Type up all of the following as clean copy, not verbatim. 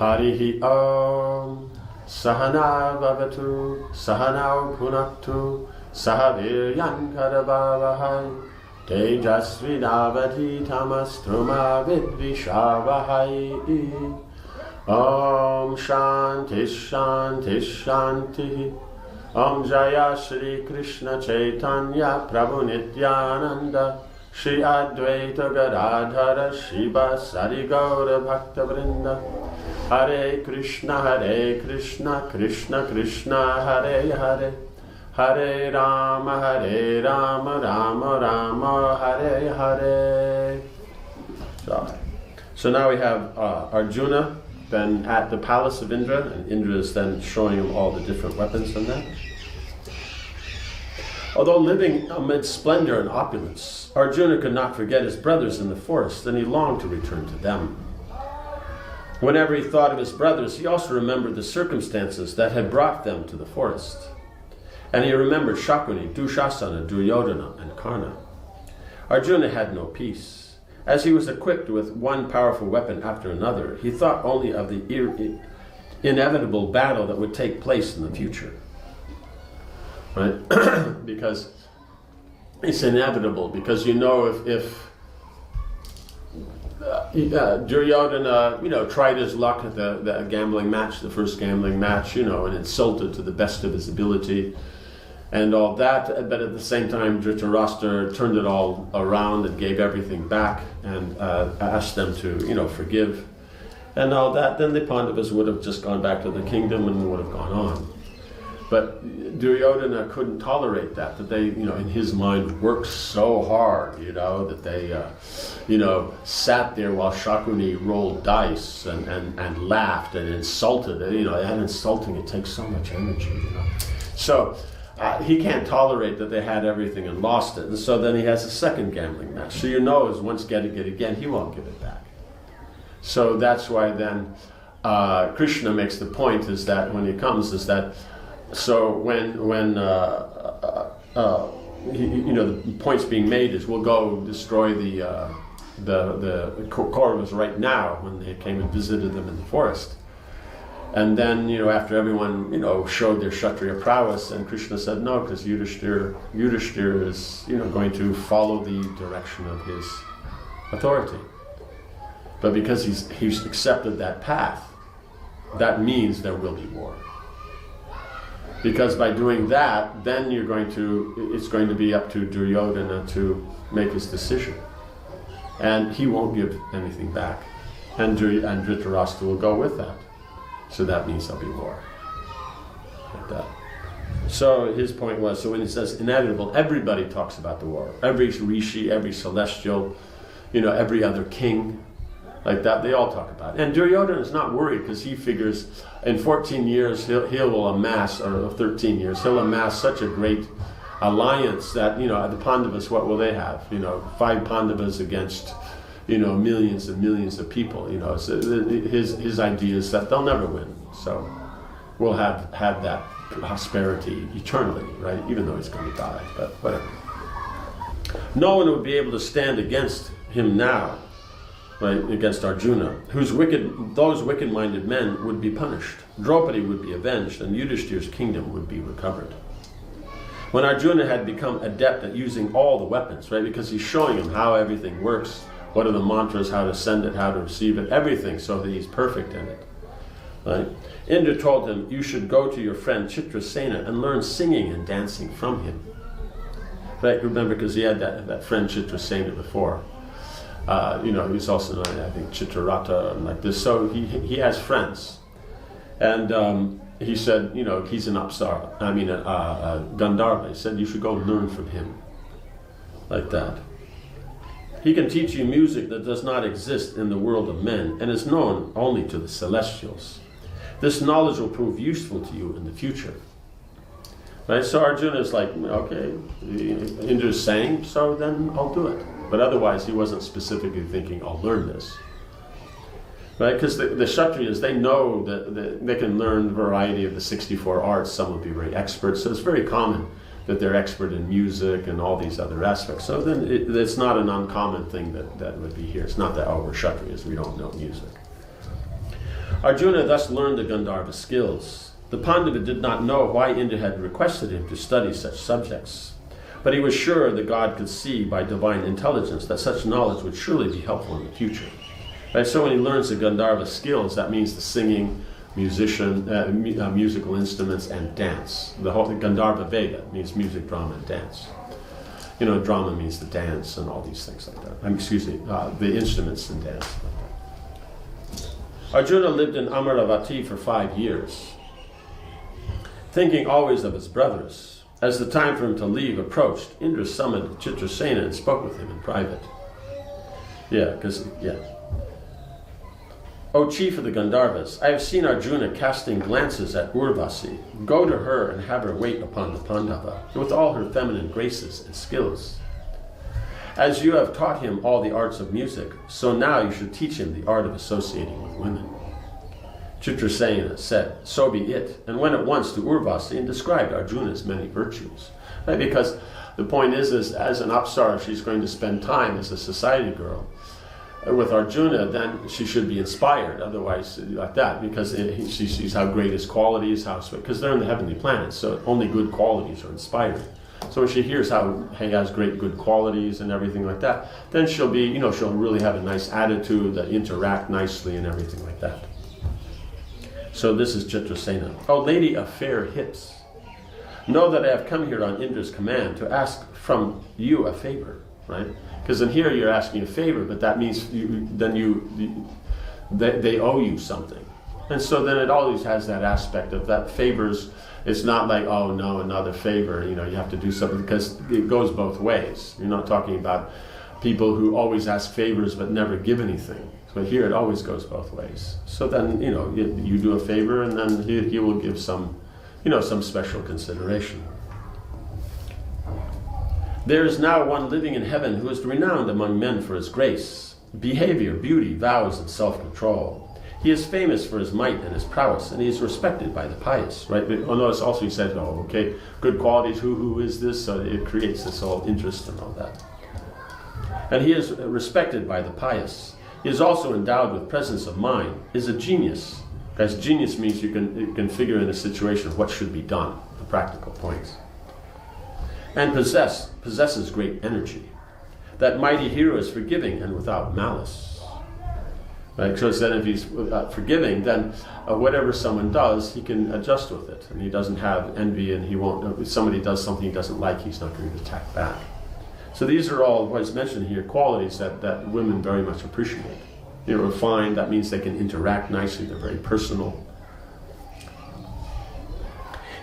Harihi Om. Sahana Bhavatu, Sahanau Punaktu, Sahaviryan Kadabhavahai, Tejasvi Navati Tamastruma Vidvishavahai. Om Shanti Shanti Shanti. Om Jaya Shri Krishna Chaitanya Prabhu Nityananda, Shri Advaita Gadadhara Shiva Sari Gaura Bhakta Vrinda. Hare Krishna, Krishna Krishna, Hare Hare, Hare Rama, Rama Rama, Hare Hare. So now we have Arjuna then at the palace of Indra, and Indra is then showing him all the different weapons and that. Although living amid splendor and opulence, Arjuna could not forget his brothers in the forest, and he longed to return to them. Whenever he thought of his brothers, he also remembered the circumstances that had brought them to the forest. And he remembered Shakuni, Dushasana, Duryodhana, and Karna. Arjuna had no peace. As he was equipped with one powerful weapon after another, he thought only of the inevitable battle that would take place in the future. Right? Because it's inevitable, because if Duryodhana, tried his luck at the gambling match, the first gambling match, and insulted to the best of his ability and all that, but at the same time Dhritarashtra turned it all around and gave everything back and asked them to, forgive and all that, then the Pandavas would have just gone back to the kingdom and would have gone on. But Duryodhana couldn't tolerate that they, in his mind, worked so hard, that they, sat there while Shakuni rolled dice and laughed and insulted. And insulting, it takes so much energy, So he can't tolerate that they had everything and lost it. And so then he has a second gambling match. So is once get it again, he won't give it back. So that's why then Krishna makes the point is that when he comes is that so when the point's being made is we'll go destroy the Kauravas right now when they came and visited them in the forest. And then, after everyone, showed their Kshatriya prowess, and Krishna said no, because Yudhishthira is, going to follow the direction of his authority. But because he's accepted that path, that means there will be war. Because by doing that, then it's going to be up to Duryodhana to make his decision. And he won't give anything back. And Dhritarashtra will go with that. So that means there'll be war. Like that. So his point was, so when he says inevitable, everybody talks about the war. Every rishi, every celestial, every other king, like that, they all talk about it. And Duryodhana is not worried because he figures in 14 years he'll amass, or 13 years, he'll amass such a great alliance that, the Pandavas, what will they have? 5 Pandavas against, millions and millions of people, So his idea is that they'll never win. So we'll have that prosperity eternally, right? Even though he's going to die, but whatever. No one would be able to stand against him now, right, against Arjuna, those wicked-minded men would be punished. Draupadi would be avenged, and Yudhishthira's kingdom would be recovered. When Arjuna had become adept at using all the weapons, right, because he's showing him how everything works, what are the mantras, how to send it, how to receive it, everything, so that he's perfect in it, right? Indra told him, you should go to your friend Chitrasena and learn singing and dancing from him. Right, remember, because he had that friend Chitrasena before. He's also known, I think, Chitraratha and like this. So he has friends. And he said, he's an Apsara, a Gandharva. He said, you should go and learn from him. Like that. He can teach you music that does not exist in the world of men and is known only to the celestials. This knowledge will prove useful to you in the future. Right? So Arjuna is like, okay, Indra's saying, so then I'll do it. But otherwise, he wasn't specifically thinking, I'll learn this. Right? Because the Kshatriyas, they know that they can learn a variety of the 64 arts. Some will be very expert. So it's very common that they're expert in music and all these other aspects. So then it's not an uncommon thing that would be here. It's not that, we're Kshatriyas, we don't know music. Arjuna thus learned the Gandharva skills. The Pandava did not know why Indra had requested him to study such subjects, but he was sure the god could see by divine intelligence that such knowledge would surely be helpful in the future. Right? So when he learns the Gandharva skills, that means the singing, musical instruments, and dance. The Gandharva Veda means music, drama, and dance. Drama means the dance and all these things like that. The instruments and dance. Arjuna lived in Amaravati for 5 years, thinking always of his brothers. As the time for him to leave approached, Indra summoned Chitrasena and spoke with him in private. O chief of the Gandharvas, I have seen Arjuna casting glances at Urvasi. Go to her and have her wait upon the Pandava, with all her feminine graces and skills. As you have taught him all the arts of music, so now you should teach him the art of associating with women. Chitrasena said, so be it, and went at once to Urvasi and described Arjuna's many virtues. Right? Because the point is, as an Apsara, she's going to spend time as a society girl with Arjuna, then she should be inspired, otherwise like that, because she sees how great his qualities, because they're in the heavenly planets, so only good qualities are inspiring. So when she hears how he has great good qualities and everything like that, then she'll be, she'll really have a nice attitude, interact nicely and everything like that. So this is Chitrasena. O lady of fair hips, know that I have come here on Indra's command to ask from you a favor, right? Because in here you're asking a favor, but that means they owe you something. And so then it always has that aspect of that favors. It's not like, oh no, another favor, you have to do something, because it goes both ways. You're not talking about people who always ask favors but never give anything. So here it always goes both ways. So then, you do a favor and then he will give some special consideration. There is now one living in heaven who is renowned among men for his grace, behavior, beauty, vows, and self-control. He is famous for his might and his prowess, and he is respected by the pious. Right? Notice also he said, good qualities, who is this? So it creates this whole interest and all that. And he is respected by the pious. He is also endowed with presence of mind, is a genius. Guys, genius means you can figure in a situation what should be done, the practical points. And possesses great energy. That mighty hero is forgiving and without malice. Right? So then if he's forgiving, then whatever someone does, he can adjust with it. And he doesn't have envy, and he won't, if somebody does something he doesn't like, he's not going to attack back. So these are all, what's mentioned here, qualities that women very much appreciate. They're refined, that means they can interact nicely, they're very personal.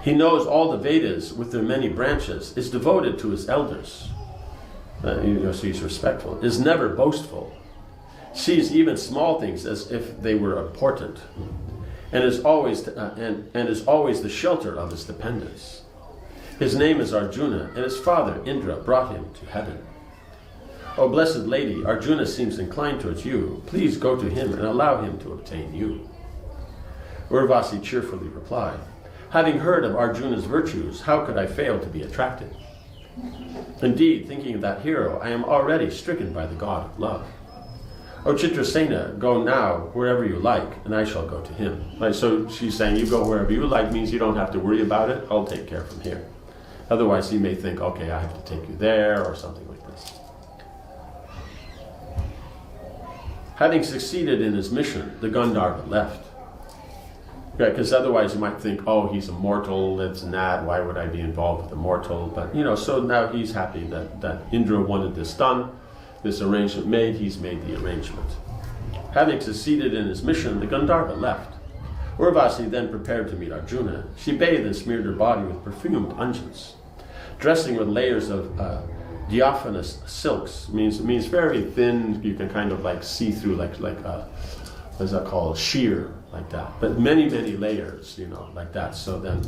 He knows all the Vedas with their many branches, is devoted to his elders. So he's respectful, is never boastful, sees even small things as if they were important, and is always the shelter of his dependents. His name is Arjuna, and his father Indra brought him to heaven. O blessed lady, Arjuna seems inclined towards you. Please go to him and allow him to obtain you. Urvasi cheerfully replied, having heard of Arjuna's virtues, how could I fail to be attracted? Indeed, thinking of that hero, I am already stricken by the god of love. O Chitrasena, go now wherever you like, and I shall go to him. Right, so she's saying, you go wherever you like means you don't have to worry about it. I'll take care from here. Otherwise, he may think, okay, I have to take you there, or something like this. Having succeeded in his mission, the Gandharva left. Right, because otherwise you might think, oh, he's immortal, lives in that, why would I be involved with a mortal? But, so now he's happy that Indra wanted this done, this arrangement made, he's made the arrangement. Having succeeded in his mission, the Gandharva left. Urvasi then prepared to meet Arjuna. She bathed and smeared her body with perfumed unguents. Dressing with layers of diaphanous silks, means very thin, you can kind of like see through, like what is that called, sheer, like that. But many, many layers, like that. So then,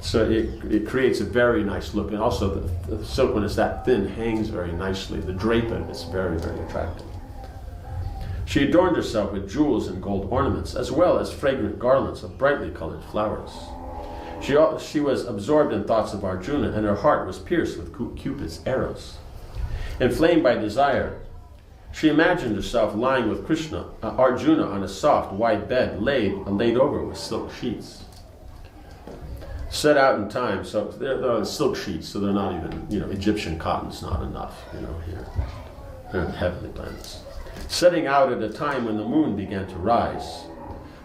so it creates a very nice look. And also the silk, when it's that thin, hangs very nicely. The draping is very, very attractive. She adorned herself with jewels and gold ornaments, as well as fragrant garlands of brightly colored flowers. She was absorbed in thoughts of Arjuna, and her heart was pierced with Cupid's arrows. Inflamed by desire, She imagined herself lying with Arjuna on a soft, wide bed laid over with silk sheets. Set out in time, so they're silk sheets, so they're not even, Egyptian cotton's not enough, here. They're in the heavenly planets. Setting out at a time when the moon began to rise.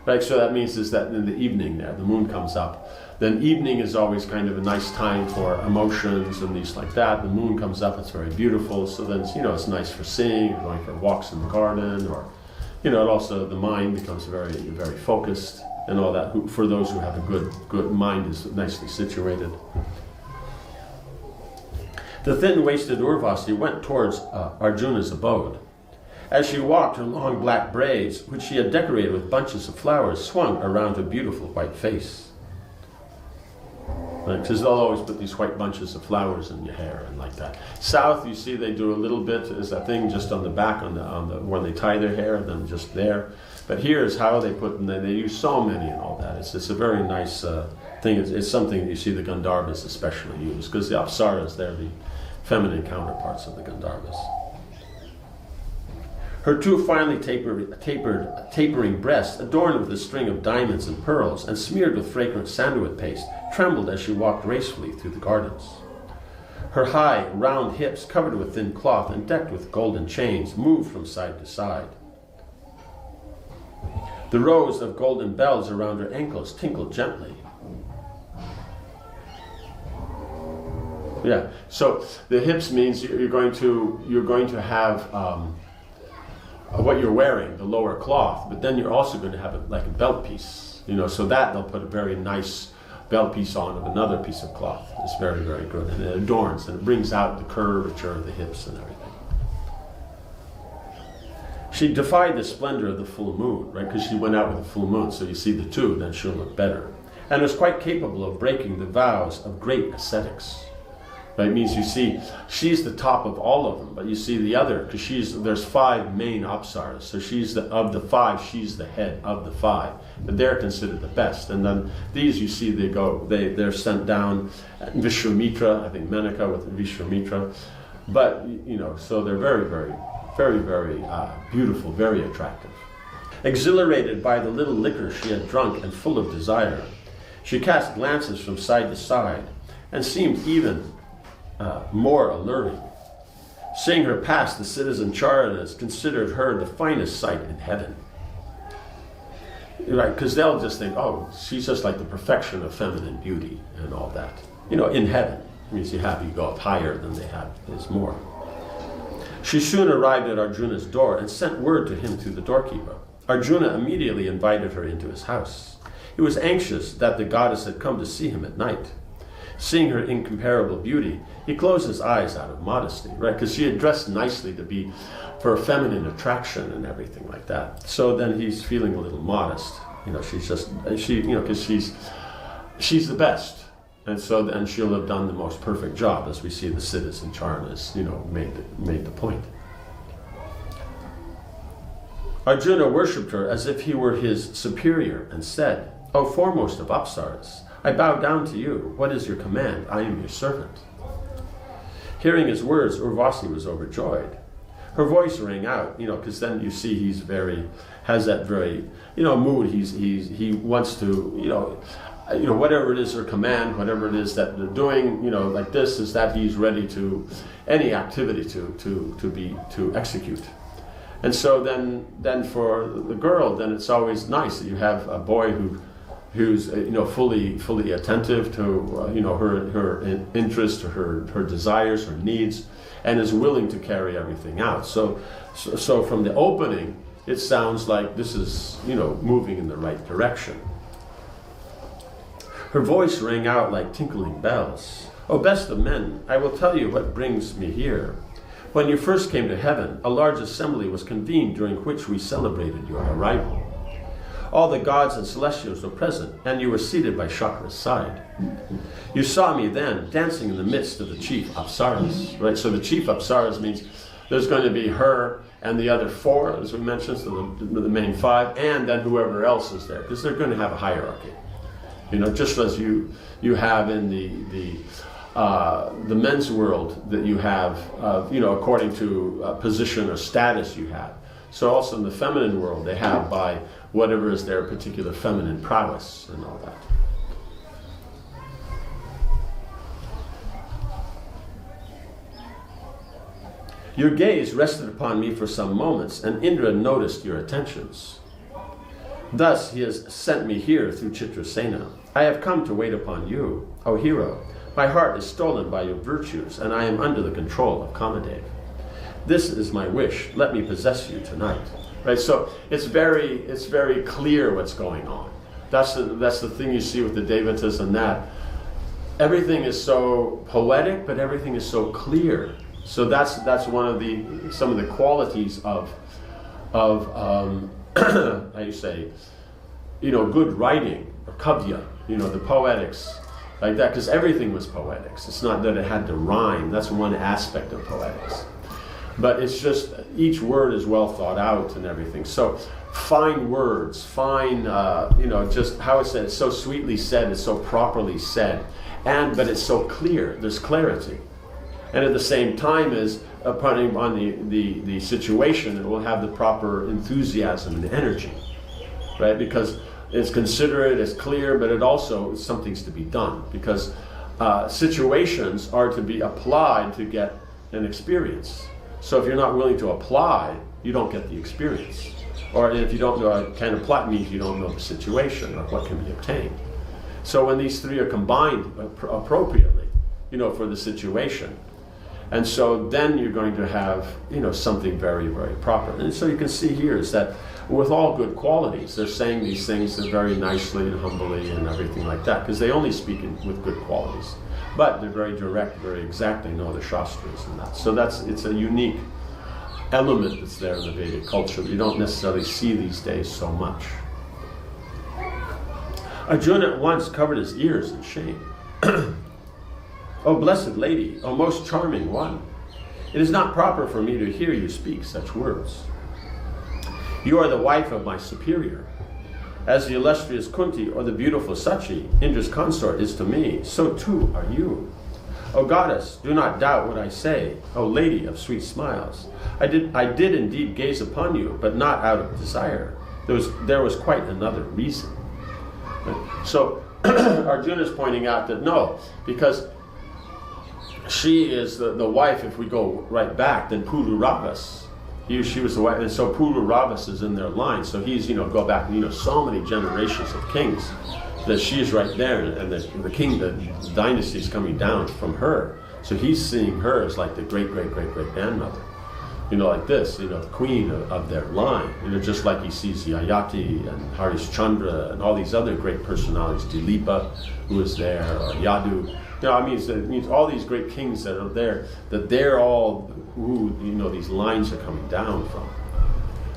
Right, so that means is that in the evening there, the moon comes up. Then evening is always kind of a nice time for emotions and these like that. The moon comes up, it's very beautiful, so then, it's nice for seeing, going for walks in the garden, or, it also, the mind becomes very, very focused and all that. For those who have a good mind is nicely situated. The thin-waisted Urvasi went towards Arjuna's abode. As she walked, her long black braids, which she had decorated with bunches of flowers, swung around her beautiful white face. Because they'll always put these white bunches of flowers in your hair and like that. South, you see, they do a little bit as a thing just on the back, on the where they tie their hair, and then just there. But here is how they put, and they use so many and all that. It's a very nice thing. It's something you see the Gandharvas especially use, because the Apsaras, they're the feminine counterparts of the Gandharvas. Her two finely tapering breasts, adorned with a string of diamonds and pearls, and smeared with fragrant sandalwood paste, trembled as she walked gracefully through the gardens. Her high, round hips, covered with thin cloth and decked with golden chains, moved from side to side. The rows of golden bells around her ankles tinkled gently. Yeah, so the hips means you're going to have what you're wearing, the lower cloth, but then you're also going to have like a belt piece, so that they'll put a very nice belt piece on of another piece of cloth. It's very, very good, and it adorns and it brings out the curvature of the hips and everything. She defied the splendor of the full moon, right? Because she went out with the full moon, so you see the two, then she'll look better. And was quite capable of breaking the vows of great ascetics. Right? It means you see, she's the top of all of them, but you see the other, because there's 5 main apsaras, so of the 5, she's the head of the 5, but they're considered the best. And then these, you see, they're sent down, Vishwamitra, I think Menaka with Vishwamitra, but so they're very, very, very, very beautiful, very attractive. Exhilarated by the little liquor she had drunk and full of desire, she cast glances from side to side and seemed even more alluring. Seeing her pass, the citizen Charanas considered her the finest sight in heaven. Right, because they'll just think, oh, she's just like the perfection of feminine beauty and all that. In heaven. It means you go up higher than they have, there's more. She soon arrived at Arjuna's door and sent word to him through the doorkeeper. Arjuna immediately invited her into his house. He was anxious that the goddess had come to see him at night. Seeing her incomparable beauty, he closed his eyes out of modesty, right? Because she had dressed nicely to be for feminine attraction and everything like that. So then he's feeling a little modest. Because she's the best. And so then she'll have done the most perfect job, as we see the Siddhas and Charanas, made the point. Arjuna worshipped her as if he were his superior and said, "O foremost of Apsaras, I bow down to you. What is your command? I am your servant." Hearing his words, Urvasi was overjoyed. Her voice rang out, because then you see has that very, mood. He wants to, whatever it is her command, whatever it is that they're doing, like this, is that he's ready to any activity to execute. And so then for the girl, then it's always nice that you have a boy who's fully attentive to her interest, her desires, her needs, and is willing to carry everything out. So from the opening, it sounds like this is moving in the right direction. Her voice rang out like tinkling bells. "O best of men, I will tell you what brings me here. When you first came to heaven, a large assembly was convened during which we celebrated your arrival. All the gods and celestials were present, and you were seated by Shakra's side. You saw me then dancing in the midst of the chief Apsaras." Right? So the chief Apsaras means there's going to be her and the other 4, as we mentioned, so the main 5, and then whoever else is there, because they're going to have a hierarchy. Just as you have in the men's world that you have, according to position or status you have. So also in the feminine world, they have by whatever is their particular feminine prowess and all that. Your gaze rested upon me for some moments, and Indra noticed your attentions. Thus he has sent me here through Chitrasena. I have come to wait upon you, O hero. My heart is stolen by your virtues, and I am under the control of Kamadev. This is my wish. Let me possess you tonight. Right. So it's very clear what's going on. That's the thing you see with the Devatas and that. Everything is so poetic, but everything is so clear. So that's one of some of the qualities of how you say, good writing or kavya, the poetics. Like that, because everything was poetics. It's not that it had to rhyme. That's one aspect of poetics. But it's just each word is well thought out and everything. So fine words, just how it's said. It's so sweetly said. It's so properly said, but it's so clear. There's clarity, and at the same time as depending on the situation, it will have the proper enthusiasm and energy, right? Because it's considerate, it's clear, but it also something's to be done, because situations are to be applied to get an experience. So if you're not willing to apply, you don't get the experience. Or if you don't know, can apply means you don't know the situation or what can be obtained. So when these three are combined appropriately, for the situation, and so then you're going to have, something very, very proper. And so you can see here is that with all good qualities, they're saying these things very nicely and humbly and everything like that, because they only speak with good qualities. But they're very direct, very exact, they know the Shastras and that. So it's a unique element that's there in the Vedic culture that you don't necessarily see these days so much. Arjuna at once covered his ears in shame. O blessed lady, O most charming one, it is not proper for me to hear you speak such words. You are the wife of my superior. As the illustrious Kunti or the beautiful Sachi, Indra's consort, is to me, so too are you. O goddess, do not doubt what I say. O lady of sweet smiles, I did indeed gaze upon you, but not out of desire. There was quite another reason. So Arjuna is pointing out that no, because she is the wife, if we go right back, then Pururavas. She was the wife, and so Pururavas is in their line. So he's, go back, so many generations of kings that she's right there, and the dynasty is coming down from her. So he's seeing her as like the great grandmother, like this, the queen of their line. Just like he sees Yayati and Harishchandra and all these other great personalities, Dilipa, who is there, or Yadu. It means all these great kings that are there, that they're all who, these lines are coming down from.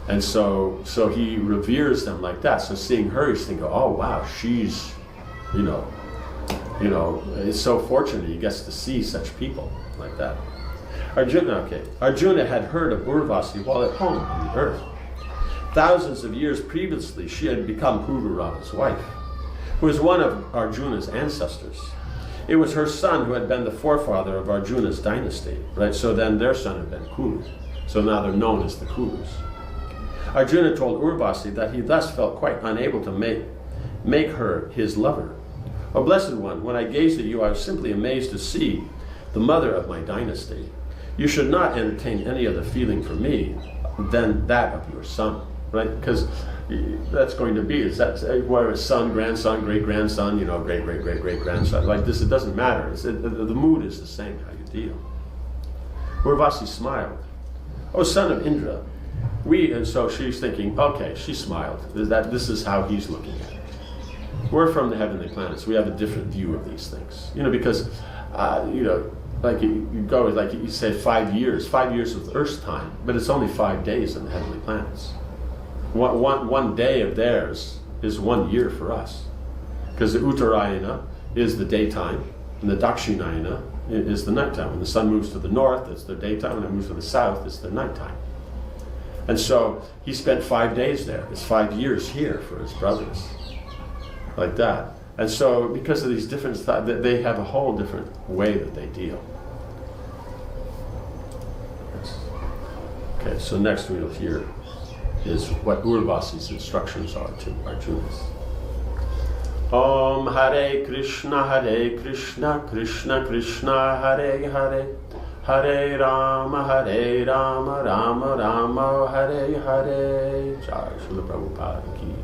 And so he reveres them like that. So seeing her, he's thinking, oh wow, she's, it's so fortunate he gets to see such people like that. Arjuna had heard of Urvasi while at home on the earth. Thousands of years previously, she had become Pururava's wife, who was one of Arjuna's ancestors. It was her son who had been the forefather of Arjuna's dynasty, right? So then their son had been Kuru. So now they're known as the Kurus. Arjuna told Urvasi that he thus felt quite unable to make her his lover. O blessed one, when I gazed at you, I was simply amazed to see the mother of my dynasty. You should not entertain any other feeling for me than that of your son, right? Because that's going to be, whether it's son, grandson, great-grandson, great-great-great-great-grandson, like this, it doesn't matter. The mood is the same, how you deal. Urvasi smiled. O son of Indra, and so she's thinking, okay, she smiled. This is how he's looking at it. We're from the heavenly planets. We have a different view of these things. Because, like you go, like you say 5 years. 5 years of Earth's time, but it's only 5 days in the heavenly planets. One day of theirs is 1 year for us. Because the Uttarayana is the daytime, and the Dakshinayana is the nighttime. When the sun moves to the north, it's their daytime. When it moves to the south, it's their nighttime. And so he spent 5 days there. It's 5 years here for his brothers. Like that. And so, because of these different styles, they have a whole different way that they deal. Okay, so next we'll hear is what Urvasi's instructions are to Arjuna. Om Hare Krishna, Krishna Krishna, Hare Hare, Hare Rama, Rama Rama, Hare Hare. Jai Srila Prabhupada ki